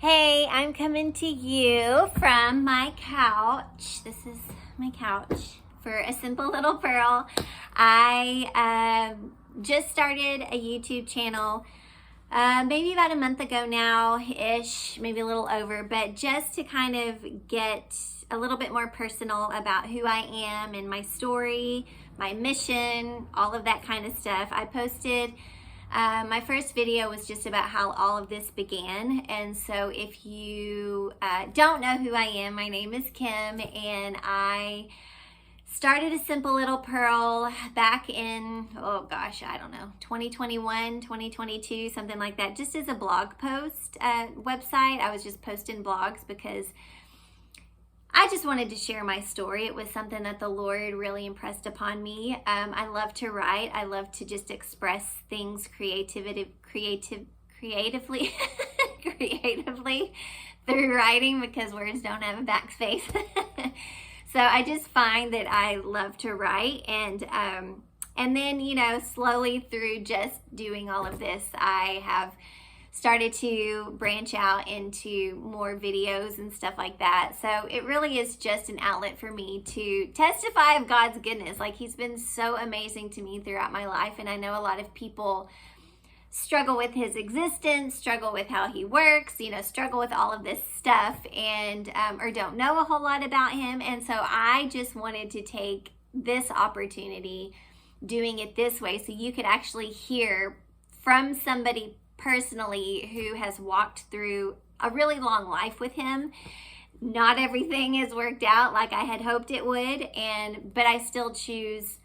Hey, I'm coming to you from my couch. This is my couch for a simple little pearl. I just started a YouTube channel maybe about a month ago now-ish, maybe a little over, but just to kind of get a little bit more personal about who I am and my story, my mission, all of that kind of stuff. I posted my first video was just about how all of this began, and so if you don't know who I am, my name is Kim, and I started a simple little pearl back in, oh gosh, I don't know, 2021, 2022, something like that, just as a blog post website. I was just posting blogs because I just wanted to share my story. It was something that the Lord really impressed upon me. I love to write. I love to just express things creatively creatively through writing, because words don't have a backspace. So I just find that I love to write, and then, you know, slowly through just doing all of this, I have started to branch out into more videos and stuff like that. So it really is just an outlet for me to testify of God's goodness. Like, He's been so amazing to me throughout my life, and I know a lot of people struggle with His existence, struggle with how He works, you know, struggle with all of this stuff, and or don't know a whole lot about Him. And so I just wanted to take this opportunity, doing it this way, so you could actually hear from somebody personally who has walked through a really long life with Him. Not everything has worked out like I had hoped it would, but I still choose,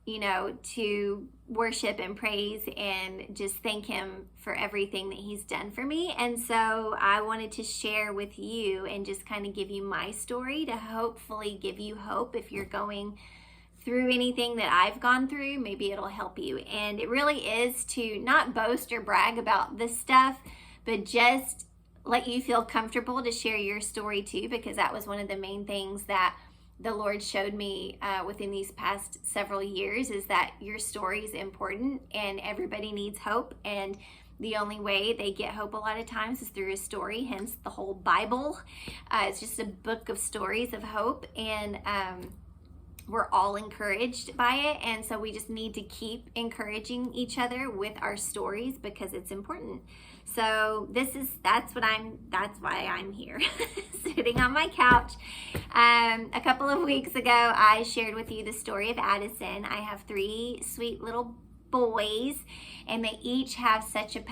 you know, to worship and praise and just thank Him for everything that He's done for me. And so I wanted to share with you and just kind of give you my story to hopefully give you hope if you're going through anything that I've gone through. Maybe it'll help you. And it really is to not boast or brag about this stuff, but just let you feel comfortable to share your story too, because that was one of the main things that the Lord showed me within these past several years, is that your story is important and everybody needs hope. And the only way they get hope a lot of times is through a story, hence the whole Bible. It's just a book of stories of hope, and we're all encouraged by it. And so we just need to keep encouraging each other with our stories, because it's important. So that's why I'm here sitting on my couch. A couple of weeks ago, I shared with you the story of Addison. I have 3 sweet little boys, and they each have such a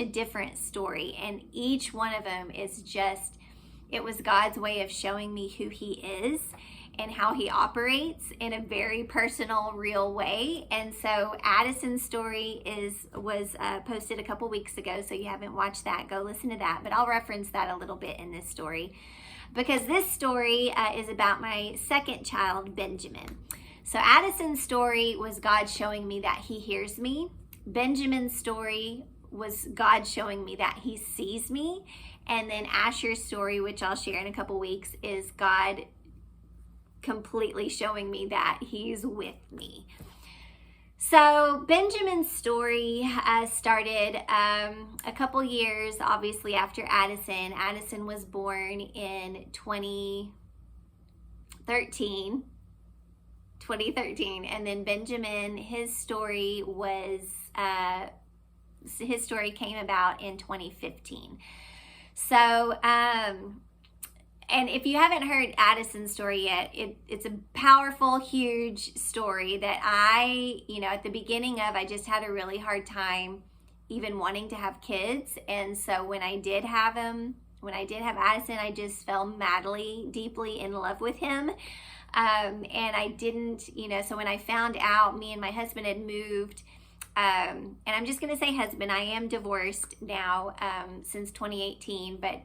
different story. And each one of them is it was God's way of showing me who He is and how He operates in a very personal, real way. And so Addison's story was posted a couple weeks ago, so you haven't watched that, go listen to that. But I'll reference that a little bit in this story, because this story is about my second child, Benjamin. So Addison's story was God showing me that He hears me. Benjamin's story was God showing me that He sees me. And then Asher's story, which I'll share in a couple weeks, is God completely showing me that He's with me. So Benjamin's story started a couple years, obviously, after Addison. Addison was born in 2013, and then Benjamin, his story came about in 2015. So, and if you haven't heard Addison's story yet, it's a powerful, huge story that at the beginning I just had a really hard time even wanting to have kids. And so when I did have Addison, I just fell madly, deeply in love with him. And I didn't, so when I found out, me and my husband had moved, and I'm just going to say husband, I am divorced now since 2018, but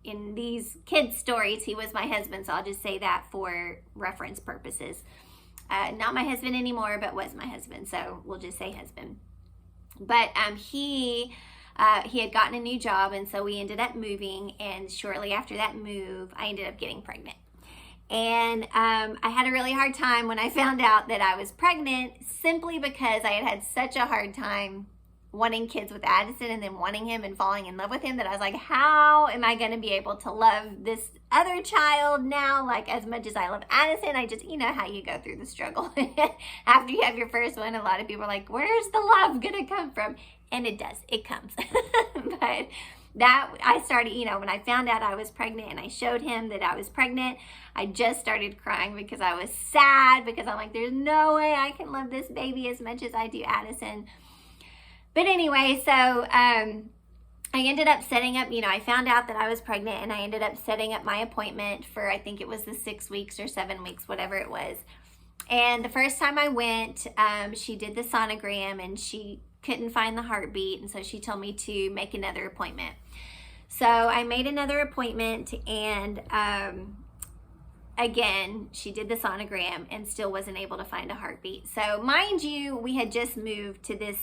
in these kids' stories, he was my husband, so I'll just say that for reference purposes. Not my husband anymore, but was my husband, so we'll just say husband. But he had gotten a new job, and so we ended up moving, and shortly after that move, I ended up getting pregnant. And I had a really hard time when I found out that I was pregnant, simply because I had had such a hard time wanting kids with Addison and then wanting him and falling in love with him, that I was like, how am I going to be able to love this other child now, like as much as I love Addison? I just, you know how you go through the struggle after you have your first one. A lot of people are like, where's the love going to come from? And it does, it comes. But that, I started, you know, when I found out I was pregnant and I showed him that I was pregnant, I just started crying because I was sad, because I'm like, there's no way I can love this baby as much as I do Addison. But anyway, so I ended up setting up, you know, I found out that I was pregnant, and I ended up setting up my appointment for, I think it was the 6 weeks or 7 weeks, whatever it was. And the first time I went, she did the sonogram and she couldn't find the heartbeat, and so she told me to make another appointment. So I made another appointment, and again, she did the sonogram and still wasn't able to find a heartbeat. So mind you, we had just moved to this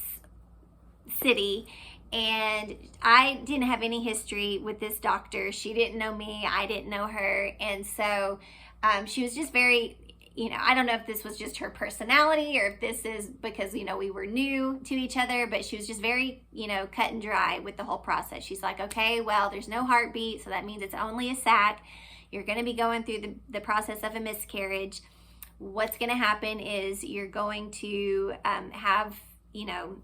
city, and I didn't have any history with this doctor. She didn't know me, I didn't know her, and so she was just very, you know, I don't know if this was just her personality or if this is because, you know, we were new to each other, but she was just very, you know, cut and dry with the whole process. She's like, okay, well, there's no heartbeat, so that means it's only a sac. You're going to be going through the process of a miscarriage. What's going to happen is you're going to have, you know,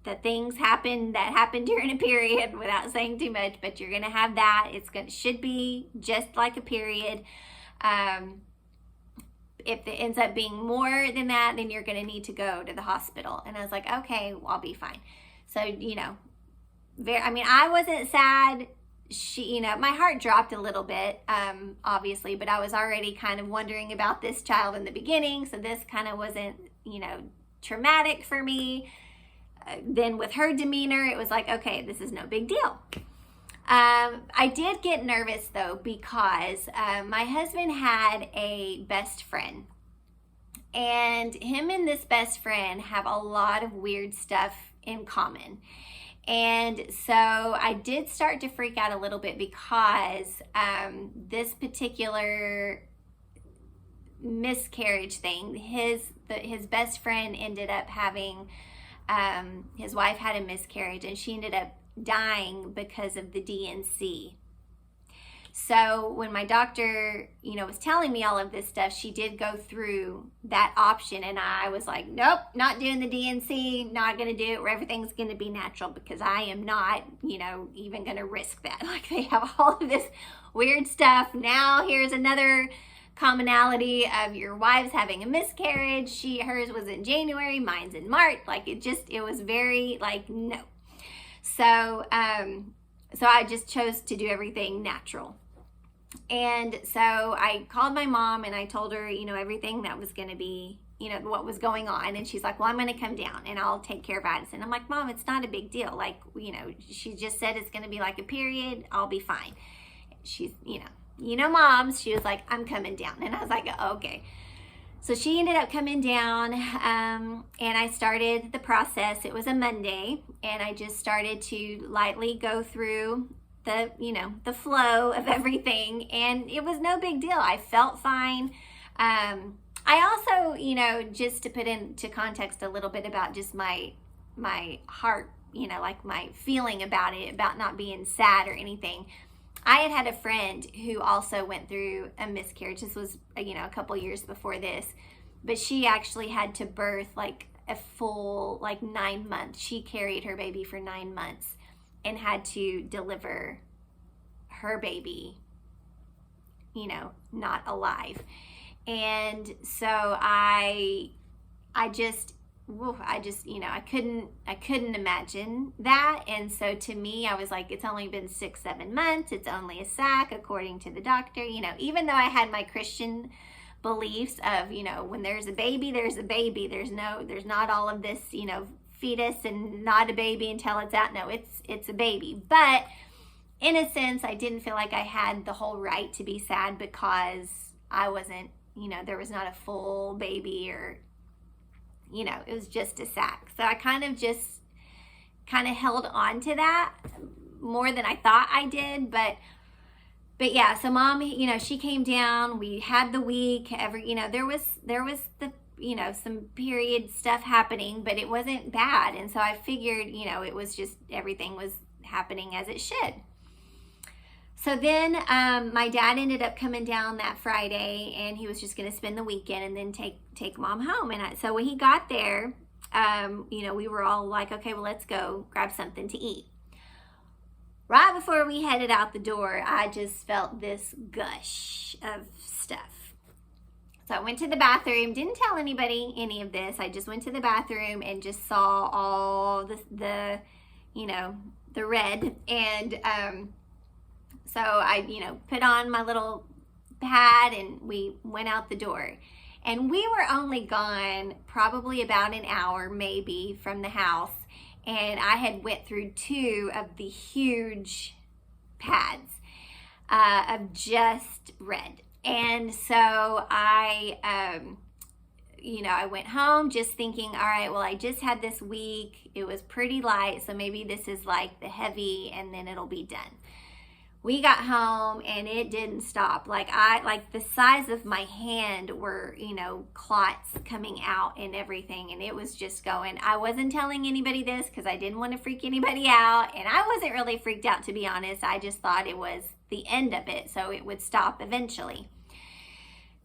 the things happen that happen during a period, without saying too much, but you're going to have that. Should be just like a period. If it ends up being more than that, then you're going to need to go to the hospital. And I was like, okay, well, I'll be fine. So, you know, I wasn't sad. You know, my heart dropped a little bit, obviously, but I was already kind of wondering about this child in the beginning. So this kind of wasn't, you know, traumatic for me. Then with her demeanor, it was like, okay, this is no big deal. I did get nervous though, because my husband had a best friend, and him and this best friend have a lot of weird stuff in common. And so I did start to freak out a little bit, because this particular miscarriage thing, his best friend ended up having, his wife had a miscarriage, and she ended up dying because of the D&C. So when my doctor, you know, was telling me all of this stuff, she did go through that option, and I was like, nope, not doing the D&C, not going to do it where everything's going to be natural, because I am not, you know, even going to risk that. Like, they have all of this weird stuff. Now here's another commonality of your wives having a miscarriage. Hers was in January, mine's in March. Like, it was very like, no. So I just chose to do everything natural. And so I called my mom and I told her, you know, everything that was going to be, you know, what was going on. And she's like, well, I'm going to come down and I'll take care of Addison. I'm like, Mom, it's not a big deal. Like, you know, she just said it's going to be like a period. I'll be fine. She's, you know, moms, she was like, I'm coming down. And I was like, okay. So she ended up coming down, and I started the process. It was a Monday, and I just started to lightly go through the flow of everything, and it was no big deal. I felt fine. I also, you know, just to put into context a little bit about just my heart, you know, like my feeling about it, about not being sad or anything. I had a friend who also went through a miscarriage. This was, you know, a couple years before this, but she actually had to birth like a full, like 9 months. She carried her baby for 9 months and had to deliver her baby, you know, not alive. And so I just, you know, I couldn't imagine that. And so to me, I was like, it's only been 6-7 months. It's only a sac, according to the doctor. You know, even though I had my Christian beliefs of, you know, when there's a baby, there's a baby. There's not all of this, you know, fetus and not a baby until it's out. No, it's a baby. But in a sense, I didn't feel like I had the whole right to be sad, because I wasn't, you know, there was not a full baby, or, you know, it was just a sac. So I kind of held on to that more than I thought I did. But yeah, so Mom, you know, she came down, we had the week, you know, there was the, some period stuff happening, but it wasn't bad. And so I figured, it was just everything was happening as it should. So then my dad ended up coming down that Friday, and he was just going to spend the weekend and then take mom home. And so when he got there, we were all like, okay, well, let's go grab something to eat. Right before we headed out the door, I just felt this gush of stuff. So I went to the bathroom, didn't tell anybody any of this. I just went to the bathroom and just saw all the red. And so I, put on my little pad and we went out the door. And we were only gone probably about an hour maybe from the house. And I had went through 2 of the huge pads of just red. And so I went home just thinking, all right, well, I just had this week. It was pretty light, so maybe this is like the heavy and then it'll be done. We got home and it didn't stop. Like the size of my hand were, clots coming out and everything. And it was just going. I wasn't telling anybody this because I didn't want to freak anybody out. And I wasn't really freaked out, to be honest. I just thought it was the end of it, so it would stop eventually.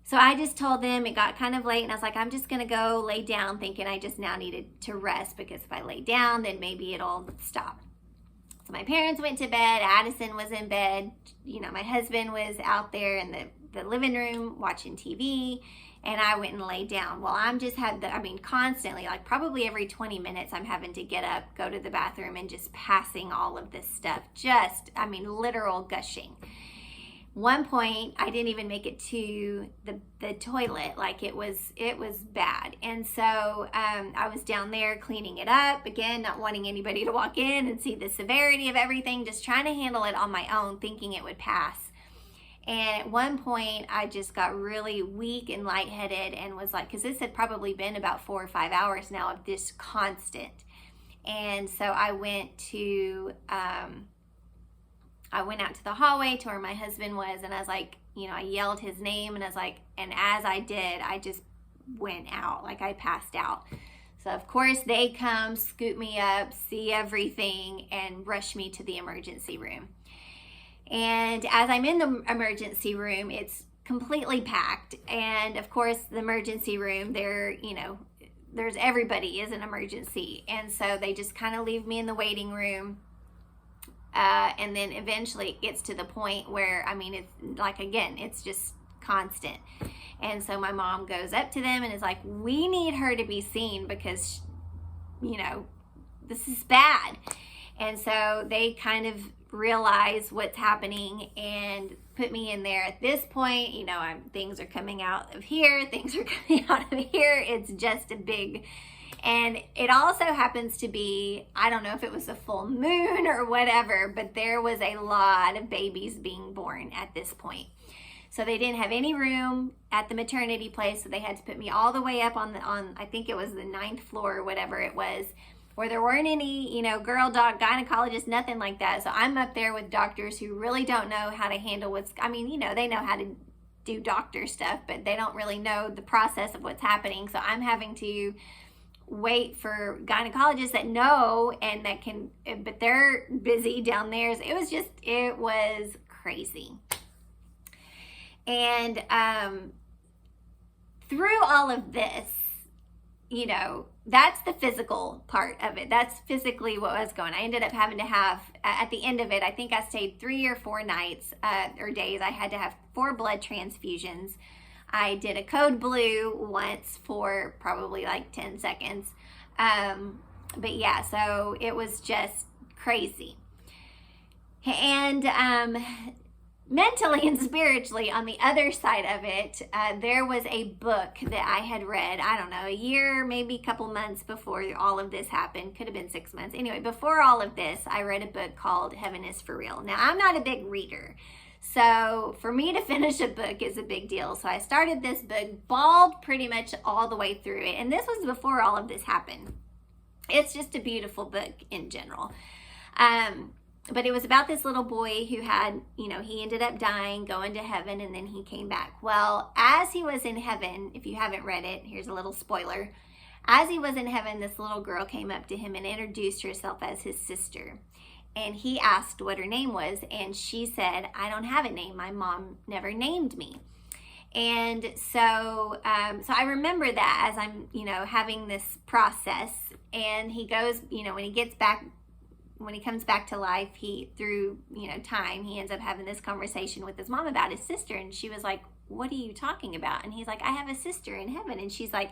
So I just told them, it got kind of late, and I was like, I'm just going to go lay down, thinking I just now needed to rest, because if I lay down, then maybe it'll stop. So my parents went to bed. Addison was in bed. My husband was out there in the living room watching TV, and I went and laid down. Well, I'm just constantly, like probably every 20 minutes, I'm having to get up, go to the bathroom, and just passing all of this stuff. Literal gushing. One point, I didn't even make it to the toilet. Like it was bad. And so I was down there cleaning it up. Again, not wanting anybody to walk in and see the severity of everything, just trying to handle it on my own, thinking it would pass. And at one point, I just got really weak and lightheaded and was like, because this had probably been about 4 or 5 hours now of this constant. And so I went out to the hallway to where my husband was, and I was like, I yelled his name, and I was like, and as I did, I just went out, like I passed out. So of course they come, scoop me up, see everything, and rush me to the emergency room. And as I'm in the emergency room, it's completely packed. And of course the emergency room, there's everybody is an emergency. And so they just kind of leave me in the waiting room. And then eventually it gets to the point where, it's like, again, it's just constant. And so my mom goes up to them and is like, we need her to be seen because, this is bad. And so they kind of realize what's happening and put me in there. At this point, things are coming out of here, things are coming out of here. It's just a big... And it also happens to be, I don't know if it was a full moon or whatever, but there was a lot of babies being born at this point. So they didn't have any room at the maternity place, so they had to put me all the way up on I think it was the 9th floor or whatever it was, where there weren't any, girl doc, gynecologists, nothing like that. So I'm up there with doctors who really don't know how to handle they know how to do doctor stuff, but they don't really know the process of what's happening. So I'm having to wait for gynecologists that know and that can, but they're busy down there. It was crazy. And through all of this, that's the physical part of it. That's physically what was going. I ended up having to have, at the end of it, I think I stayed 3 or 4 nights or days. I had to have 4 blood transfusions. I did a code blue once for probably like 10 seconds. But yeah, so it was just crazy. And mentally and spiritually, on the other side of it, there was a book that I had read, I don't know, a year, maybe a couple months before all of this happened. Could have been 6 months. Anyway, before all of this, I read a book called Heaven is for Real. Now, I'm not a big reader. So for me to finish a book is a big deal. So I started this book, bawled pretty much all the way through it. And this was before all of this happened. It's just a beautiful book in general. but it was about this little boy who had, he ended up dying, going to heaven, and then he came back. Well, as he was in heaven, if you haven't read it, here's a little spoiler. As he was in heaven, this little girl came up to him and introduced herself as his sister. And he asked what her name was, and she said, I don't have a name. My mom never named me. And so I remember that as I'm, having this process. And he goes, when he comes back to life, through time, he ends up having this conversation with his mom about his sister. And she was like, what are you talking about? And he's like, I have a sister in heaven. And she's like,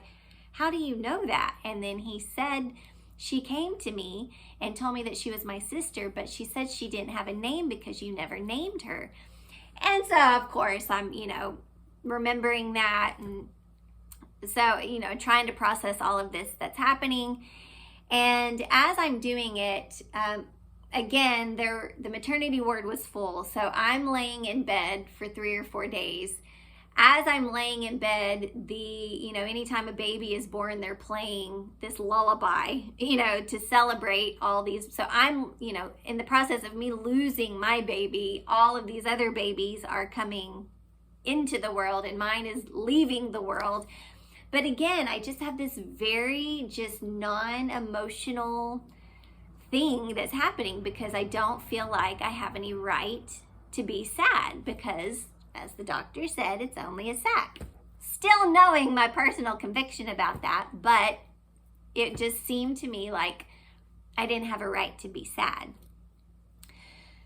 how do you know that? And then he said, she came to me and told me that she was my sister, but she said she didn't have a name because you never named her. And so, of course, I'm, remembering that. And so, trying to process all of this that's happening. And as I'm doing it, again, the maternity ward was full. So I'm laying in bed for 3 or 4 days. As I'm laying in bed, anytime a baby is born, they're playing this lullaby, to celebrate all these. So I'm, in the process of me losing my baby, all of these other babies are coming into the world and mine is leaving the world. But again, I just have this very just non-emotional thing that's happening because I don't feel like I have any right to be sad because, as the doctor said, it's only a sac. Still knowing my personal conviction about that, but it just seemed to me like I didn't have a right to be sad.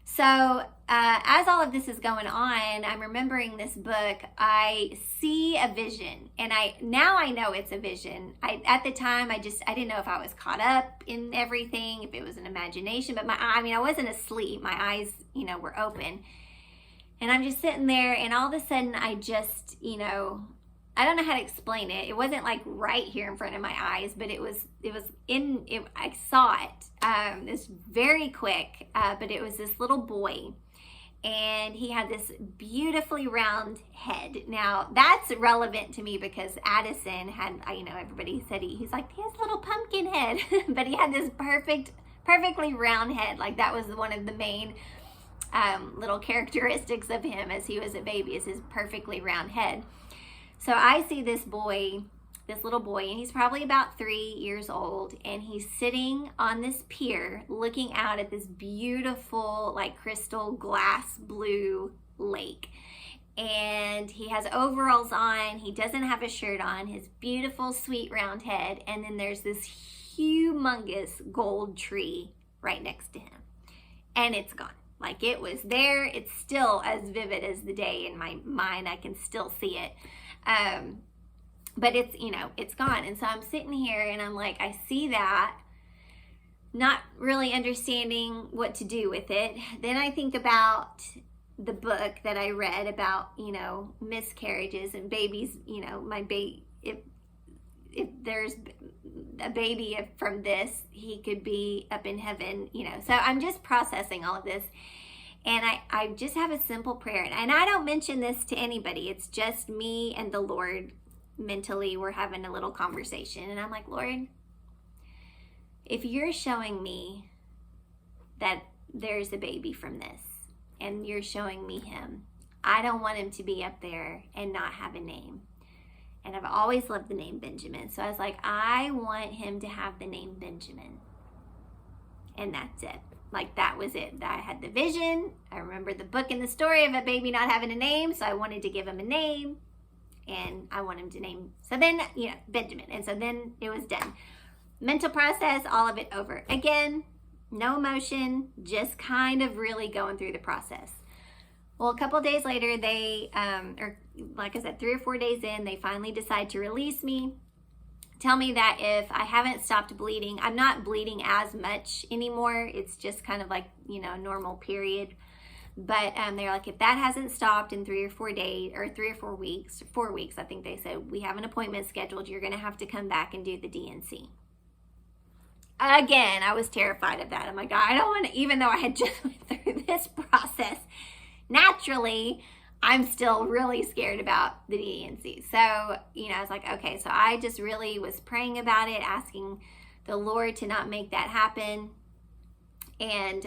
So as all of this is going on, I'm remembering this book. I see a vision, and now I know it's a vision. At the time, I didn't know if I was caught up in everything, if it was an imagination. But I wasn't asleep. My eyes, were open, and I'm just sitting there, and all of a sudden, I just, I don't know how to explain it. It wasn't like right here in front of my eyes, but I saw it. It's very quick, but it was this little boy, and he had this beautifully round head. Now that's relevant to me because Addison had, everybody said he's like, he has a little pumpkin head, but he had this perfectly round head. Like that was one of the main little characteristics of him as he was a baby, is his perfectly round head. So I see this little boy, and he's probably about 3 years old, and he's sitting on this pier looking out at this beautiful, like crystal glass blue lake. And he has overalls on, he doesn't have a shirt on, his beautiful, sweet round head, and then there's this humongous gold tree right next to him. And it's gone. Like it was there, it's still as vivid as the day in my mind, I can still see it. But it's, it's gone. And so I'm sitting here and I'm like, I see that, not really understanding what to do with it. Then I think about the book that I read about, miscarriages and babies, if there's a baby from this, he could be up in heaven, So I'm just processing all of this. And I just have a simple prayer. And I don't mention this to anybody. It's just me and the Lord mentally. We're having a little conversation. And I'm like, Lord, if you're showing me that there's a baby from this, and you're showing me him, I don't want him to be up there and not have a name. And I've always loved the name Benjamin. So I was like, I want him to have the name Benjamin. And that's it. Like that was it. I had the vision. I remember the book and the story of a baby not having a name. So I wanted to give him a name. And I want him to name. So then, Benjamin. And so then it was done. Mental process, all of it over. Again, no emotion, just kind of really going through the process. Well, a couple days later, they, or like I said, 3 or 4 days in, they finally decide to release me. Tell me that if I haven't stopped bleeding, I'm not bleeding as much anymore. It's just kind of like, normal period. But they're like, if that hasn't stopped in 3 or 4 days, or 3 or 4 weeks, 4 weeks, I think they said, we have an appointment scheduled. You're going to have to come back and do the DNC. Again, I was terrified of that. I'm like, I don't want to, even though I had just went through this process, naturally, I'm still really scared about the DNC. So, I was like, okay, so I just really was praying about it, asking the Lord to not make that happen. And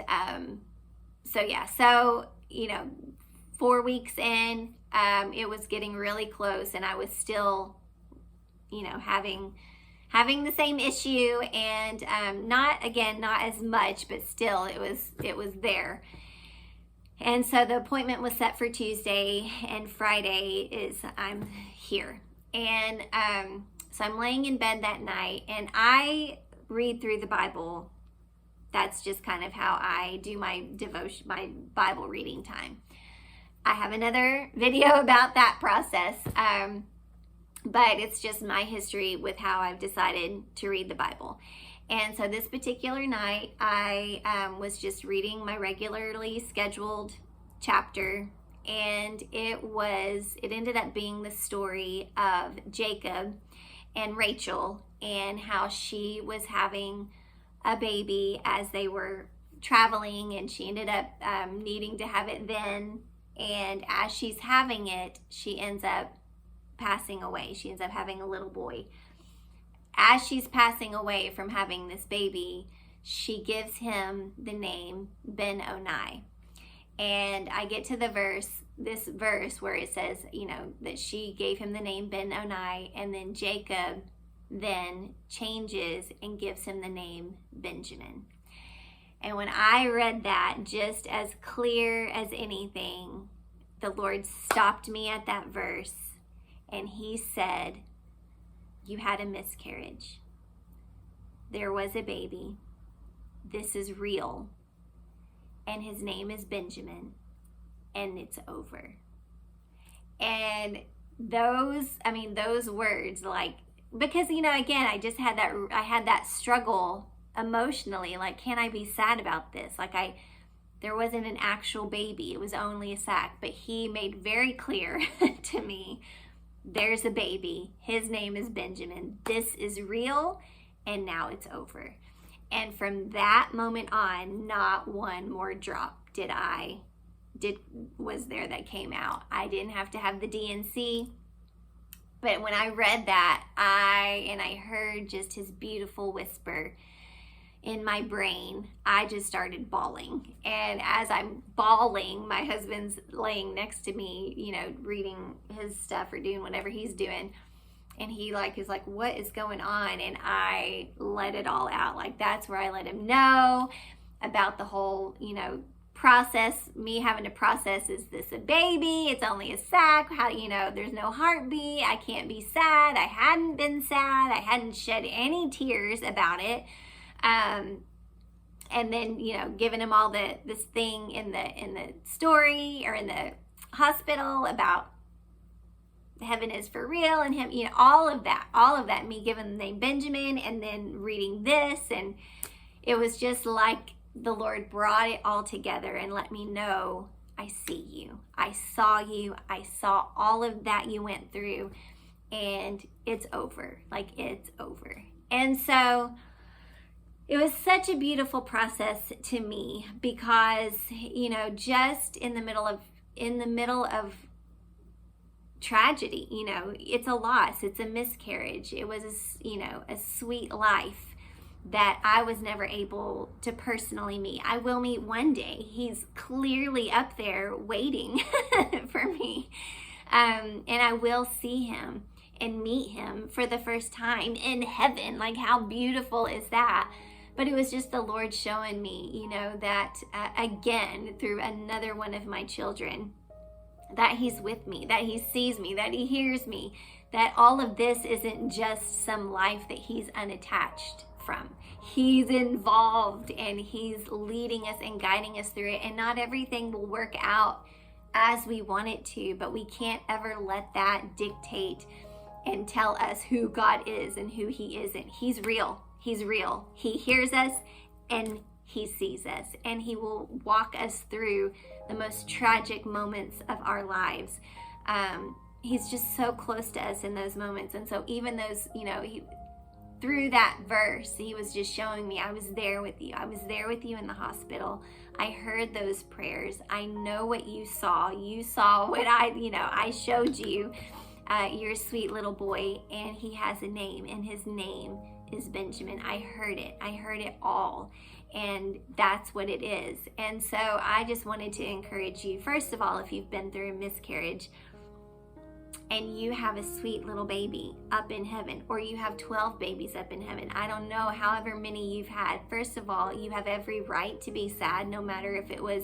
yeah, 4 weeks in, it was getting really close, and I was still, having the same issue, and not as much, but still it was there. And so the appointment was set for Tuesday, and Friday is I'm here. And so I'm laying in bed that night, and I read through the Bible. That's just kind of how I do my devotion, my Bible reading time. I have another video about that process, but it's just my history with how I've decided to read the Bible. And so this particular night, I was just reading my regularly scheduled chapter, and it ended up being the story of Jacob and Rachel, and how she was having a baby as they were traveling, and she ended up needing to have it then. And as she's having it, she ends up passing away. She ends up having a little boy. As she's passing away from having this baby, she gives him the name Ben-Oni. And I get to this verse where it says, that she gave him the name Ben-Oni, and then Jacob then changes and gives him the name Benjamin. And when I read that, just as clear as anything, the Lord stopped me at that verse, and he said, "You had a miscarriage. There was a baby. This is real. And his name is Benjamin, and it's over." And those words, because, again, I had that struggle emotionally, can I be sad about this? There wasn't an actual baby. It was only a sac, but he made very clear to me, there's a baby. His name is Benjamin. This is real, and now it's over. And from that moment on, not one more drop was there that came out. I didn't have to have the DNC. But when I read that, I heard just his beautiful whisper in my brain, I just started bawling. And as I'm bawling, my husband's laying next to me, reading his stuff or doing whatever he's doing. And he is like, "What is going on?" And I let it all out. That's where I let him know about the whole, process, me having to process, is this a baby? It's only a sac. How, there's no heartbeat. I can't be sad. I hadn't been sad. I hadn't shed any tears about it. And then, giving him all this thing in the story, or in the hospital, about heaven is for real, and him, all of that, me giving the name Benjamin, and then reading this, and it was just like the Lord brought it all together and let me know, I see you. I saw you. I saw all of that you went through, and it's over. It's over. And so it was such a beautiful process to me, because, just in the middle of tragedy, it's a loss, it's a miscarriage. It was, a sweet life that I was never able to personally meet. I will meet one day. He's clearly up there waiting for me. And I will see him and meet him for the first time in heaven. How beautiful is that? But it was just the Lord showing me, that again, through another one of my children, that he's with me, that he sees me, that he hears me, that all of this isn't just some life that he's unattached from. He's involved, and he's leading us and guiding us through it. And not everything will work out as we want it to, but we can't ever let that dictate and tell us who God is and who he isn't. He's real. He's real. He hears us, and he sees us, and he will walk us through the most tragic moments of our lives. He's just so close to us in those moments. And so even those, through that verse, he was just showing me, I was there with you. I was there with you in the hospital. I heard those prayers. I know what you saw. You saw what I showed you. You're a sweet little boy, and he has a name, and his name is Benjamin. I heard it. I heard it all. and that's what it is. And so I just wanted to encourage you, first of all, if you've been through a miscarriage and you have a sweet little baby up in heaven, or you have 12 babies up in heaven, I don't know, however many you've had, first of all, you have every right to be sad, no matter if it was,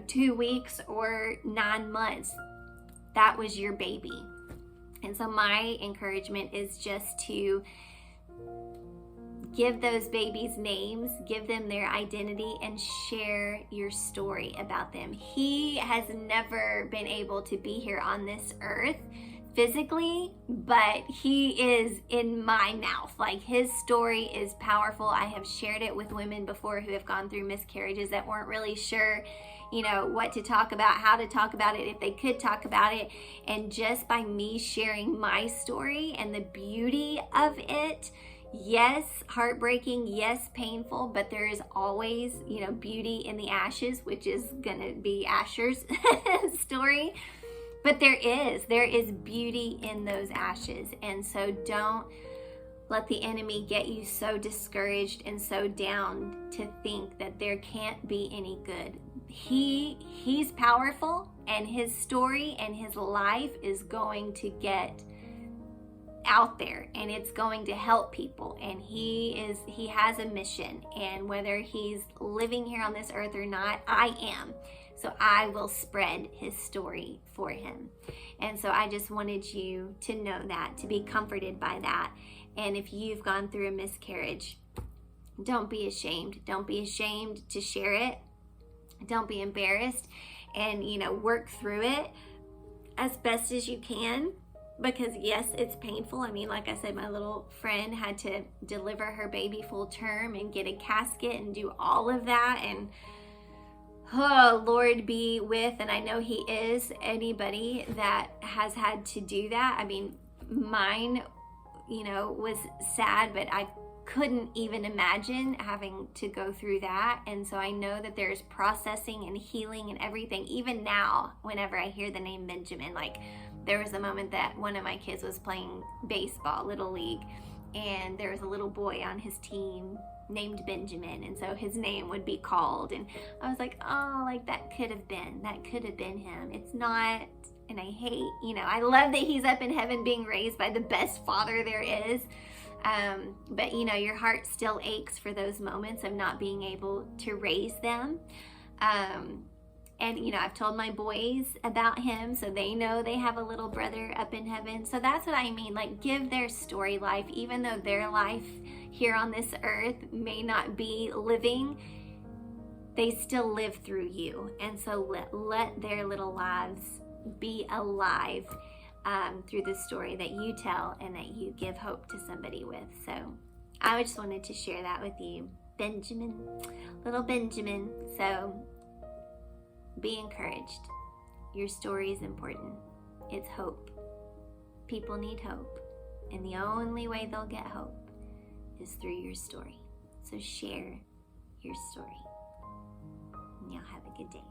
2 weeks or 9 months. That was your baby. And so my encouragement is just to give those babies names, give them their identity, and share your story about them. He has never been able to be here on this earth physically, but he is in my mouth. Like, his story is powerful. I have shared it with women before who have gone through miscarriages that weren't really sure what to talk about, how to talk about it, if they could talk about it. And just by me sharing my story and the beauty of it, yes, heartbreaking, yes, painful, but there is always, beauty in the ashes, which is gonna be Asher's story. But there is beauty in those ashes. And so don't let the enemy get you so discouraged and so down to think that there can't be any good. He's powerful, and his story and his life is going to get out there, and it's going to help people, and he has a mission, and whether he's living here on this earth or not, I am. So I will spread his story for him. And so I just wanted you to know that, to be comforted by that. And if you've gone through a miscarriage, don't be ashamed. Don't be ashamed to share it. Don't be embarrassed, and work through it as best as you can, because yes, it's painful. I mean, like I said, my little friend had to deliver her baby full term and get a casket and do all of that, and oh, Lord be with, and I know he is, anybody that has had to do that. I mean, mine, was sad, but I couldn't even imagine having to go through that. And so I know that there's processing and healing and everything. Even now, whenever I hear the name Benjamin, like, there was a moment that one of my kids was playing baseball, Little League, and there was a little boy on his team named Benjamin, and so his name would be called, and I was like, oh, like, that could have been him. It's not. And I hate, I love that he's up in heaven being raised by the best father there is. But your heart still aches for those moments of not being able to raise them. And I've told my boys about him, so they know they have a little brother up in heaven. So that's what I mean, like, give their story life, even though their life here on this earth may not be living, they still live through you. And so let their little lives be alive through the story that you tell and that you give hope to somebody with. So I just wanted to share that with you, Benjamin, little Benjamin. So be encouraged. Your story is important. It's hope. People need hope, and the only way they'll get hope is through your story. So share your story, and y'all have a good day.